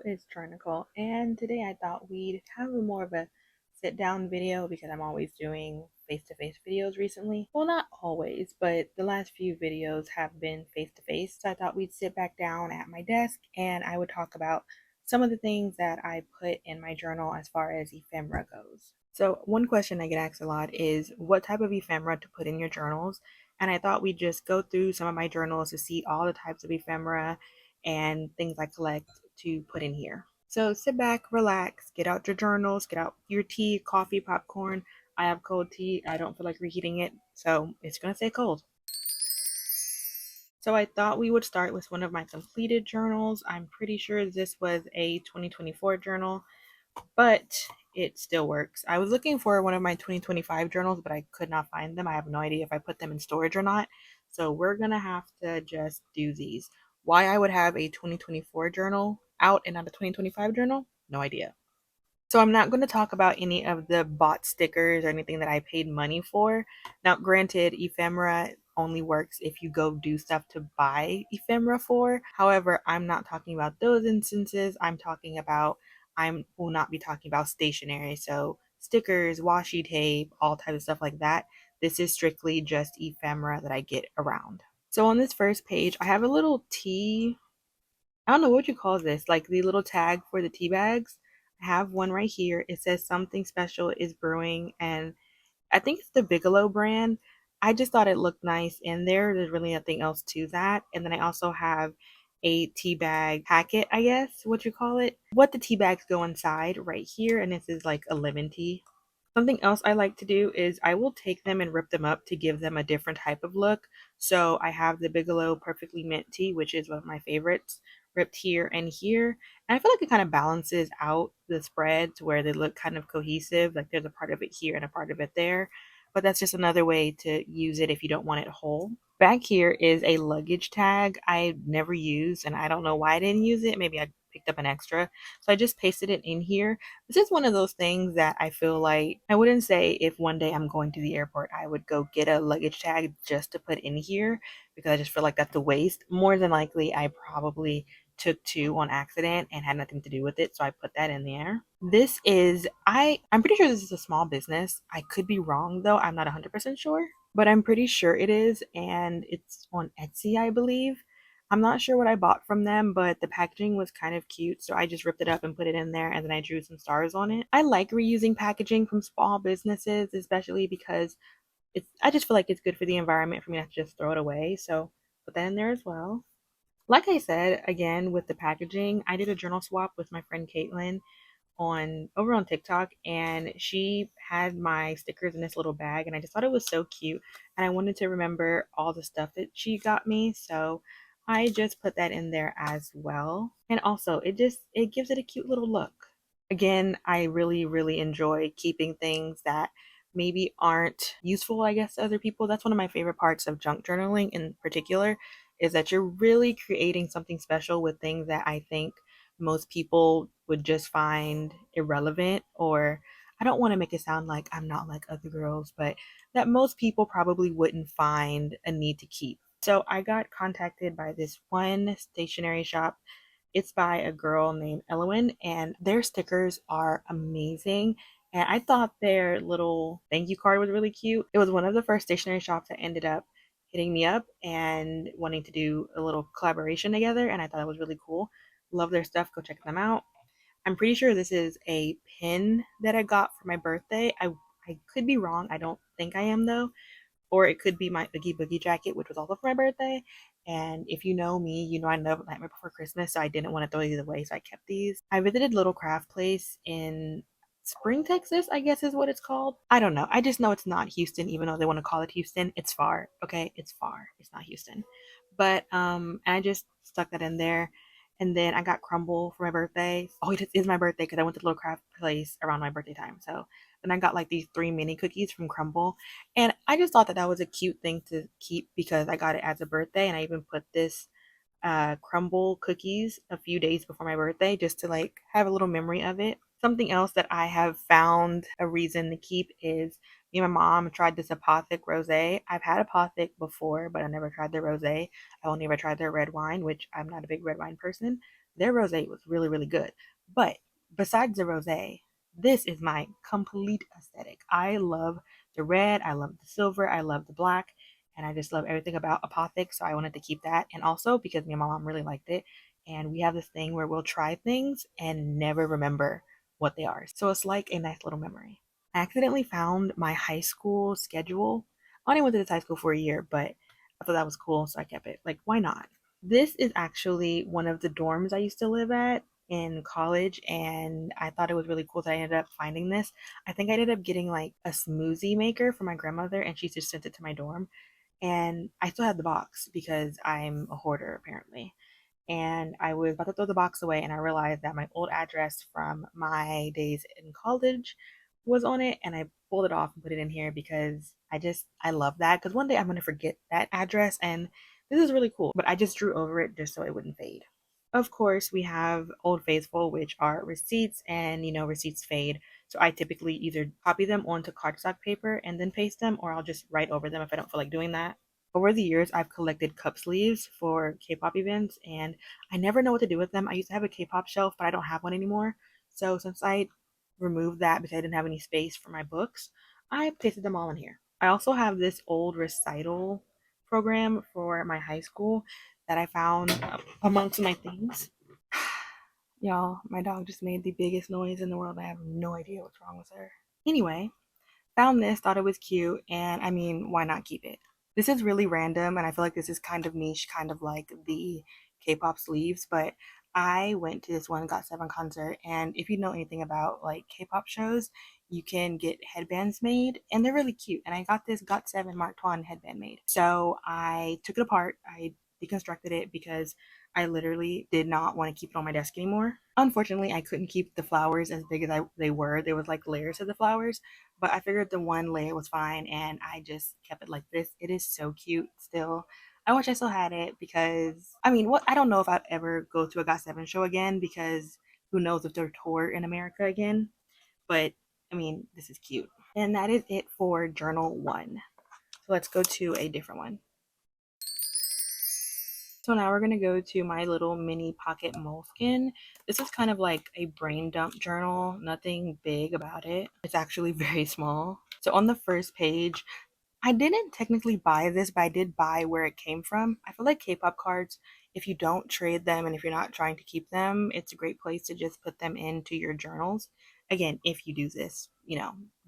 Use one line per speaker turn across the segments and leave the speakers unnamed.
it's Troy-Nicole, and today I thought we'd have more of a sit down video because I'm always doing face to face videos recently. Well, not always, but the last few videos have been face to face. So I thought we'd sit back down at my desk and I would talk about some of the things that I put in my journal as far as ephemera goes. So, one question I get asked a lot is what type of ephemera to put in your journals. And I thought we'd just go through some of my journals to see all the types of ephemera and things I collect to put in here. So sit back, relax, get out your journals, get out your tea, coffee, popcorn. I have cold tea. I don't feel like reheating it, so it's going to stay cold. So I thought we would start with one of my completed journals. I'm pretty sure this was a 2024 journal, but it still works. I was looking for one of my 2025 journals, but I could not find them. I have no idea if I put them in storage or not. So we're going to have to just do these. Why I would have a 2024 journal out and not a 2025 journal? No idea. So I'm not going to talk about any of the bought stickers or anything that I paid money for. Now, granted, ephemera only works if you go do stuff to buy ephemera for. However, I'm not talking about those instances. I will not be talking about stationery. So stickers, washi tape, all types of stuff like that. This is strictly just ephemera that I get around. So on this first page, I have a little tea. I don't know what you call this, like the little tag for the tea bags. I have one right here. It says something special is brewing, and I think it's the Bigelow brand. I just thought it looked nice in there. There's really nothing else to that. And then I also have a tea bag packet, I guess, what you call it. What the tea bags go inside right here, and this is like a lemon tea. Something else I like to do is I will take them and rip them up to give them a different type of look. So I have the Bigelow Perfectly Mint Tea, which is one of my favorites, ripped here and here. And I feel like it kind of balances out the spread to where they look kind of cohesive. Like there's a part of it here and a part of it there. But that's just another way to use it if you don't want it whole. Back here is a luggage tag I never used, and I don't know why I didn't use it. Maybe I picked up an extra. So I just pasted it in here. This is one of those things that I feel like I wouldn't say if one day I'm going to the airport, I would go get a luggage tag just to put in here because I just feel like that's a waste. More than likely, I probably took two on accident and had nothing to do with it, so I put that in there. This is I'm pretty sure this is a small business. I could be wrong though. I'm not 100% sure, but I'm pretty sure it is, and it's on Etsy, I believe. I'm not sure what I bought from them, but the packaging was kind of cute, so I just ripped it up and put it in there, and then I drew some stars on it. I like reusing packaging from small businesses, especially because I just feel like it's good for the environment for me not to just throw it away, so put that in there as well. Like I said, again, with the packaging, I did a journal swap with my friend Caitlin on over on TikTok, and she had my stickers in this little bag, and I just thought it was so cute, and I wanted to remember all the stuff that she got me, so I just put that in there as well. And also it gives it a cute little look. Again, I really enjoy keeping things that maybe aren't useful, I guess, to other people. That's one of my favorite parts of junk journaling in particular, is that you're really creating something special with things that I think most people would just find irrelevant, or I don't want to make it sound like I'm not like other girls, but that most people probably wouldn't find a need to keep. So I got contacted by this one stationery shop. It's by a girl named Elowen, and their stickers are amazing. And I thought their little thank you card was really cute. It was one of the first stationery shops that ended up hitting me up and wanting to do a little collaboration together, and I thought it was really cool. Love their stuff. Go check them out. I'm pretty sure this is a pin that I got for my birthday. I could be wrong. I don't think I am though. Or it could be my Oogie Boogie jacket, which was also for my birthday. And if you know me, you know I love Nightmare Before Christmas, so I didn't want to throw these away, so I kept these. I visited Little Craft Place in Spring, Texas, I guess is what it's called. I don't know. I just know it's not Houston, even though they want to call it Houston. It's far, okay? It's far. It's not Houston. But I just stuck that in there. And then I got crumble for my birthday. Oh, it is my birthday because I went to Little Craft Place around my birthday time. So then I got like these 3 mini cookies from Crumble. And I just thought that that was a cute thing to keep because I got it as a birthday. And I even put this crumble cookies a few days before my birthday just to like have a little memory of it. Something else that I have found a reason to keep is me and my mom tried this apothic rosé. I've had apothic before, but I never tried their rosé. I only ever tried their red wine, which I'm not a big red wine person. Their rosé was really, really good. But besides the rosé, this is my complete aesthetic. I love the red, I love the silver, I love the black, and I just love everything about Apothic. So I wanted to keep that. And also because me and my mom really liked it, and we have this thing where we'll try things and never remember what they are. So it's like a nice little memory. I accidentally found my high school schedule. I only went to this high school for a year, but I thought that was cool, so I kept it. Like, why not? This is actually one of the dorms I used to live at in college, and I thought it was really cool that I ended up finding this. I think I ended up getting like a smoothie maker for my grandmother, and she just sent it to my dorm. And I still had the box because I'm a hoarder apparently. And I was about to throw the box away, and I realized that my old address from my days in college was on it, and I pulled it off and put it in here because I love that, because one day I'm going to forget that address, and this is really cool, but I just drew over it just so it wouldn't fade. Of course, we have Old Faithful, which are receipts, and receipts fade. So I typically either copy them onto cardstock paper and then paste them, or I'll just write over them if I don't feel like doing that. Over the years, I've collected cup sleeves for K-pop events, and I never know what to do with them. I used to have a K-pop shelf, but I don't have one anymore. So since I removed that because I didn't have any space for my books, I pasted them all in here. I also have this old recital program for my high school that I found amongst my things. Y'all, my dog just made the biggest noise in the world. I have no idea what's wrong with her. Anyway, found this, thought it was cute, and I mean, why not keep it? This is really random, and I feel like this is kind of niche, kind of like the K-pop sleeves, but I went to this one GOT7 concert, and if you know anything about like K-pop shows, you can get headbands made, and they're really cute. And I got this GOT7 Mark Twain headband made. So I took it apart, I deconstructed it because I literally did not want to keep it on my desk anymore. Unfortunately, I couldn't keep the flowers as big as they were. There was like layers of the flowers, but I figured the one layer was fine, and I just kept it like this. It is so cute still. I wish I still had it because I mean, what I don't know if I'd ever go to a GOT7 show again, because who knows if they're tour in America again. But I mean, this is cute. And that is it for journal one. So let's go to a different one. So now we're gonna go to my little mini pocket moleskin. This is kind of like a brain dump journal, nothing big about it. It's actually very small. So on the first page, I didn't technically buy this, but I did buy where it came from. I feel like K-pop cards, if you don't trade them and if you're not trying to keep them, it's a great place to just put them into your journals. Again, if you do this,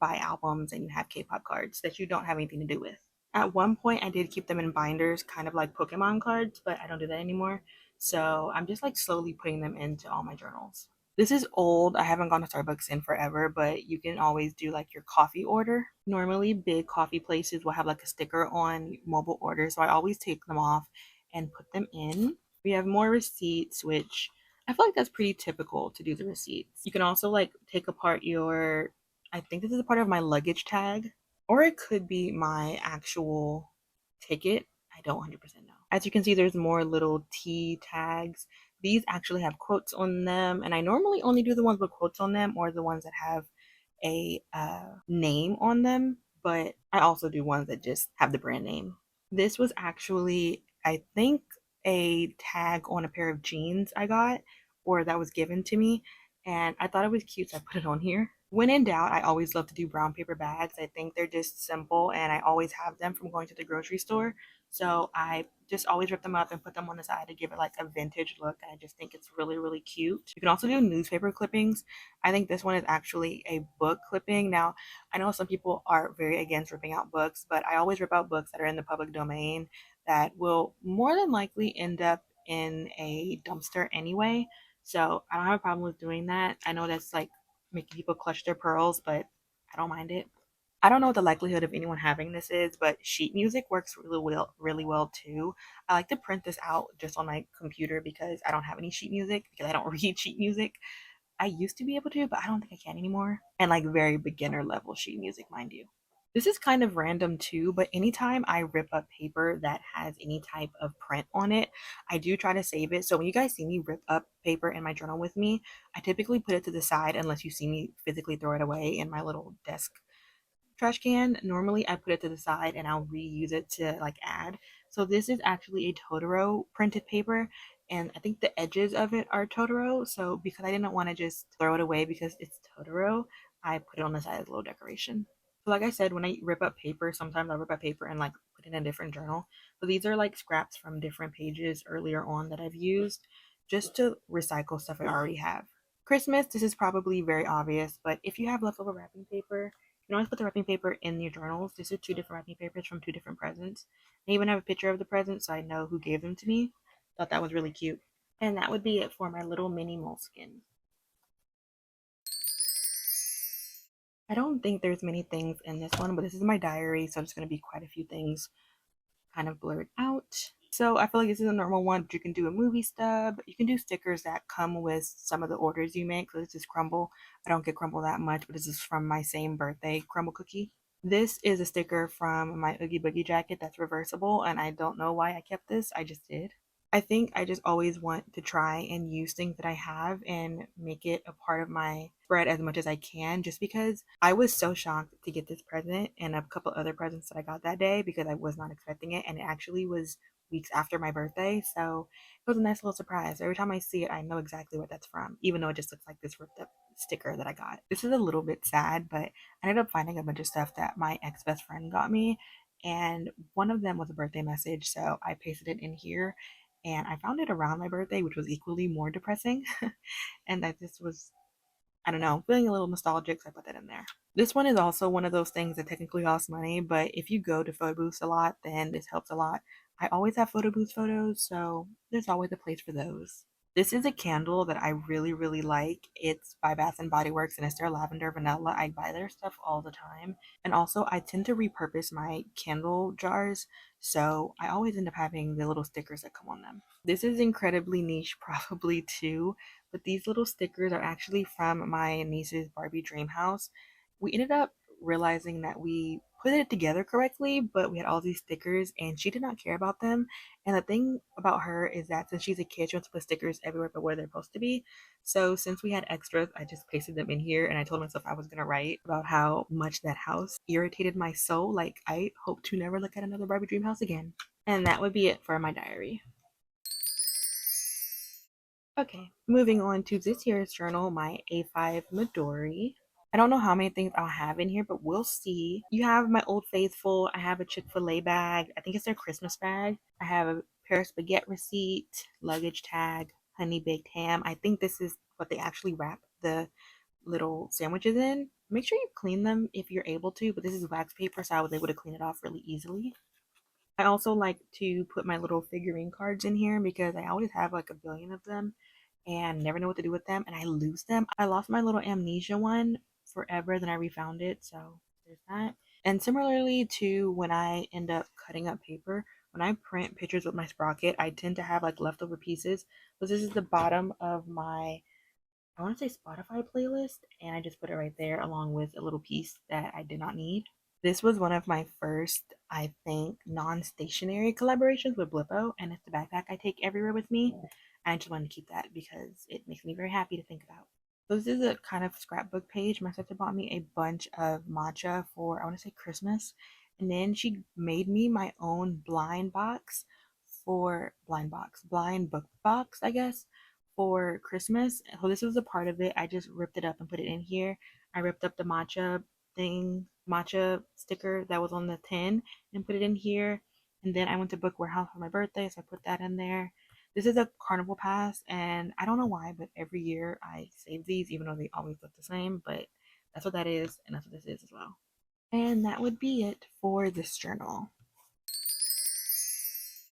buy albums and you have K-pop cards that you don't have anything to do with. At one point, I did keep them in binders, kind of like Pokemon cards, but I don't do that anymore. So I'm just like slowly putting them into all my journals. This is old. I haven't gone to Starbucks in forever, but you can always do like your coffee order. Normally, big coffee places will have like a sticker on mobile order, so I always take them off and put them in. We have more receipts, which I feel like that's pretty typical to do the receipts. You can also like take apart I think this is a part of my luggage tag, or it could be my actual ticket. I don't 100% know. As you can see, there's more little T tags. These actually have quotes on them, and I normally only do the ones with quotes on them or the ones that have a name on them, but I also do ones that just have the brand name. This was actually, I think, a tag on a pair of jeans I got, or that was given to me, and I thought it was cute, so I put it on here. When in doubt, I always love to do brown paper bags. I think they're just simple, and I always have them from going to the grocery store. So I just always rip them up and put them on the side to give it like a vintage look. And I just think it's really, really cute. You can also do newspaper clippings. I think this one is actually a book clipping. Now, I know some people are very against ripping out books, but I always rip out books that are in the public domain that will more than likely end up in a dumpster anyway. So I don't have a problem with doing that. I know that's like making people clutch their pearls, but I don't mind it. I don't know what the likelihood of anyone having this is, but sheet music works really well too. I like to print this out just on my computer because I don't have any sheet music because I don't read sheet music. I used to be able to, but I don't think I can anymore. And like very beginner level sheet music, mind you. This is kind of random too, but anytime I rip up paper that has any type of print on it, I do try to save it. So when you guys see me rip up paper in my journal with me, I typically put it to the side unless you see me physically throw it away in my little desk trash can. Normally I put it to the side and I'll reuse it to like add. So this is actually a Totoro printed paper, and I think the edges of it are Totoro. So because I didn't want to just throw it away because it's Totoro, I put it on the side as a little decoration. So like I said, when I rip up paper, sometimes I rip up paper and like put it in a different journal. So these are like scraps from different pages earlier on that I've used just to recycle stuff I already have. Christmas, this is probably very obvious, but if you have leftover wrapping paper, you can always put the wrapping paper in your journals. These are two different wrapping papers from two different presents. I even have a picture of the present so I know who gave them to me. Thought that was really cute. And that would be it for my little mini moleskin. I don't think there's many things in this one, but this is my diary, so there's going to be quite a few things kind of blurred out. So I feel like this is a normal one, but you can do a movie stub. You can do stickers that come with some of the orders you make. So this is crumble. I don't get crumble that much, but this is from my same birthday crumble cookie. This is a sticker from my Oogie Boogie jacket that's reversible, and I don't know why I kept this. I just did. I think I just always want to try and use things that I have and make it a part of my spread as much as I can, just because I was so shocked to get this present and a couple other presents that I got that day because I was not expecting it, and it actually was weeks after my birthday. So it was a nice little surprise. Every time I see it, I know exactly what that's from, even though it just looks like this ripped up sticker that I got. This is a little bit sad, but I ended up finding a bunch of stuff that my ex best friend got me, and one of them was a birthday message, so I pasted it in here. And I found it around my birthday, which was equally more depressing. And that this was, I don't know, feeling a little nostalgic, so I put that in there. This one is also one of those things that technically costs money, but if you go to photo booths a lot, then this helps a lot. I always have photo booth photos, so there's always a place for those. This is a candle that I really, really like. It's by Bath and Body Works and it's their lavender vanilla. I buy their stuff all the time. And also, I tend to repurpose my candle jars, so I always end up having the little stickers that come on them. This is incredibly niche, probably too, but these little stickers are actually from my niece's Barbie dream house. We ended up realizing that we put it together correctly, but we had all these stickers and she did not care about them. And the thing about her is that since she's a kid, she wants to put stickers everywhere but where they're supposed to be. So since we had extras, I just pasted them in here and I told myself I was gonna write about how much that house irritated my soul. Like I hope to never look at another Barbie dream house again. And that would be it for my diary. Okay, moving on to this year's journal, my A5 Midori. I don't know how many things I'll have in here, but we'll see. You have my Old Faithful. I have a Chick-fil-A bag. I think it's their Christmas bag. I have a Paris baguette receipt, luggage tag, honey baked ham. I think this is what they actually wrap the little sandwiches in. Make sure you clean them if you're able to, but this is wax paper, so I was able to clean it off really easily. I also like to put my little figurine cards in here because I always have like a billion of them and never know what to do with them and I lose them. I lost my little amnesia one forever, then I refound it, so there's that. And similarly to when I end up cutting up paper, when I print pictures with my sprocket, I tend to have like leftover pieces. But this is the bottom of my, I want to say Spotify playlist, and I just put it right there along with a little piece that I did not need. This was one of my first, I think, non-stationary collaborations with Blippo, and it's the backpack I take everywhere with me. I just wanted to keep that because it makes me very happy to think about. So this is a kind of scrapbook page. My sister bought me a bunch of matcha for, I want to say Christmas, and then she made me my own blind book box, I guess, for Christmas. So this was a part of it. I just ripped it up and put it in here. I ripped up the matcha sticker that was on the tin and put it in here. And then I went to Book Warehouse for my birthday, so I put that in there. This is a carnival pass, and I don't know why, but every year I save these, even though they always look the same. But that's what that is, and that's what this is as well. And that would be it for this journal.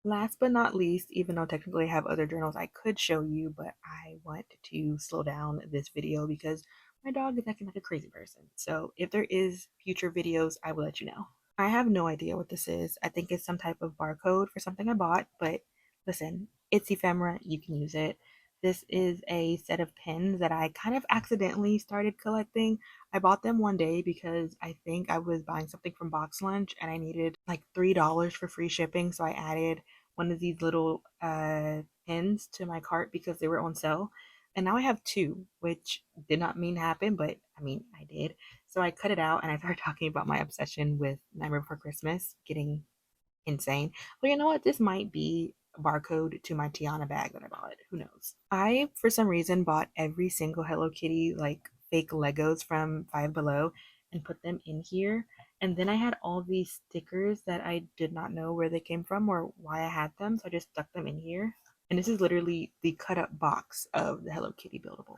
Last but not least, even though technically I have other journals I could show you, but I want to slow down this video because my dog is acting like a crazy person. So if there is future videos, I will let you know. I have no idea what this is. I think it's some type of barcode for something I bought, but listen, it's ephemera, you can use it. This is a set of pins that I kind of accidentally started collecting. I bought them one day because I think I was buying something from Box Lunch and I needed like $3 for free shipping, so I added one of these little pins to my cart because they were on sale. And now I have two, which did not mean to happen, but I mean, I did. So I cut it out and I started talking about my obsession with Nightmare Before Christmas, getting insane. But you know what? This might be a barcode to my Tiana bag that I bought. Who knows? I, for some reason, bought every single Hello Kitty like fake Legos from Five Below and put them in here. And then I had all these stickers that I did not know where they came from or why I had them, so I just stuck them in here. And this is literally the cut up box of the Hello Kitty buildable.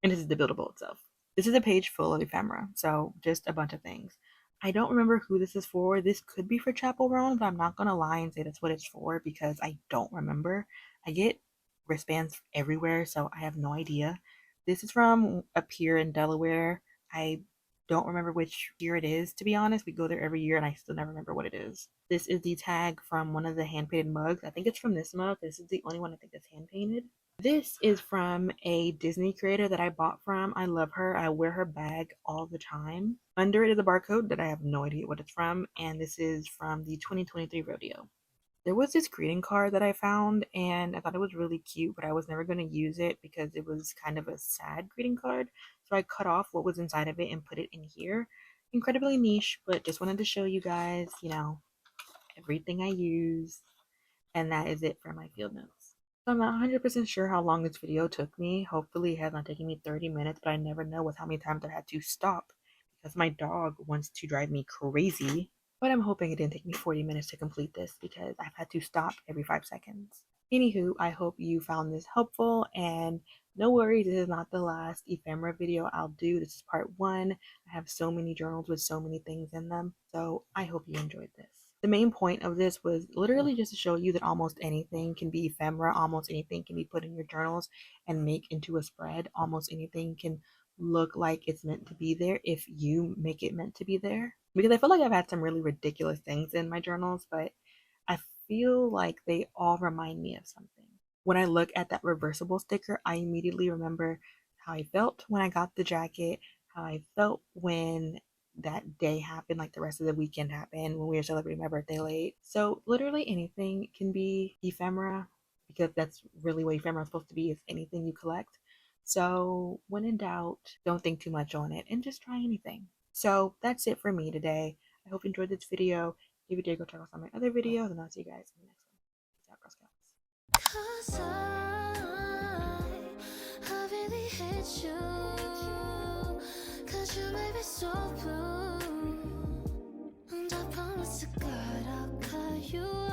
And this is the buildable itself. This is a page full of ephemera, so just a bunch of things. I don't remember who this is for. This could be for Chapel Roan, but I'm not gonna lie and say that's what it's for because I don't remember. I get wristbands everywhere, so I have no idea. This is from a pier in Delaware. I don't remember which pier it is, to be honest. We go there every year and I still never remember what it is. This is the tag from one of the hand painted mugs. I think it's from this mug. This is the only one I think that's hand painted. This is from a Disney creator that I bought from. I love her. I wear her bag all the time. Under it is a barcode that I have no idea what it's from, and this is from the 2023 rodeo. There was this greeting card that I found, and I thought it was really cute, but I was never going to use it because it was kind of a sad greeting card. So I cut off what was inside of it and put it in here. Incredibly niche, but just wanted to show you guys, everything I use. And that is it for my field notes. So I'm not 100% sure how long this video took me. Hopefully it has not taken me 30 minutes, but I never know with how many times I had to stop because my dog wants to drive me crazy. But I'm hoping it didn't take me 40 minutes to complete this because I've had to stop every 5 seconds. Anywho, I hope you found this helpful, and no worries, this is not the last ephemera video I'll do. This is part 1. I have so many journals with so many things in them, so I hope you enjoyed this. The main point of this was literally just to show you that almost anything can be ephemera, almost anything can be put in your journals and make into a spread, almost anything can look like it's meant to be there if you make it meant to be there. Because I feel like I've had some really ridiculous things in my journals, but I feel like they all remind me of something. When I look at that reversible sticker, I immediately remember how I felt when I got the jacket, how I felt when that day happened, like the rest of the weekend happened when we were celebrating my birthday late. So literally anything can be ephemera because that's really what ephemera is supposed to be, is anything you collect. So when in doubt, don't think too much on it and just try anything. So that's it for me today. I hope you enjoyed this video. If you did, go check out some of my other videos, and I'll see you guys in the next one. Peace out, Girl Scouts.
'Cause I really hate you. 'Cause you made me so blue. And I promise to God I'll call you.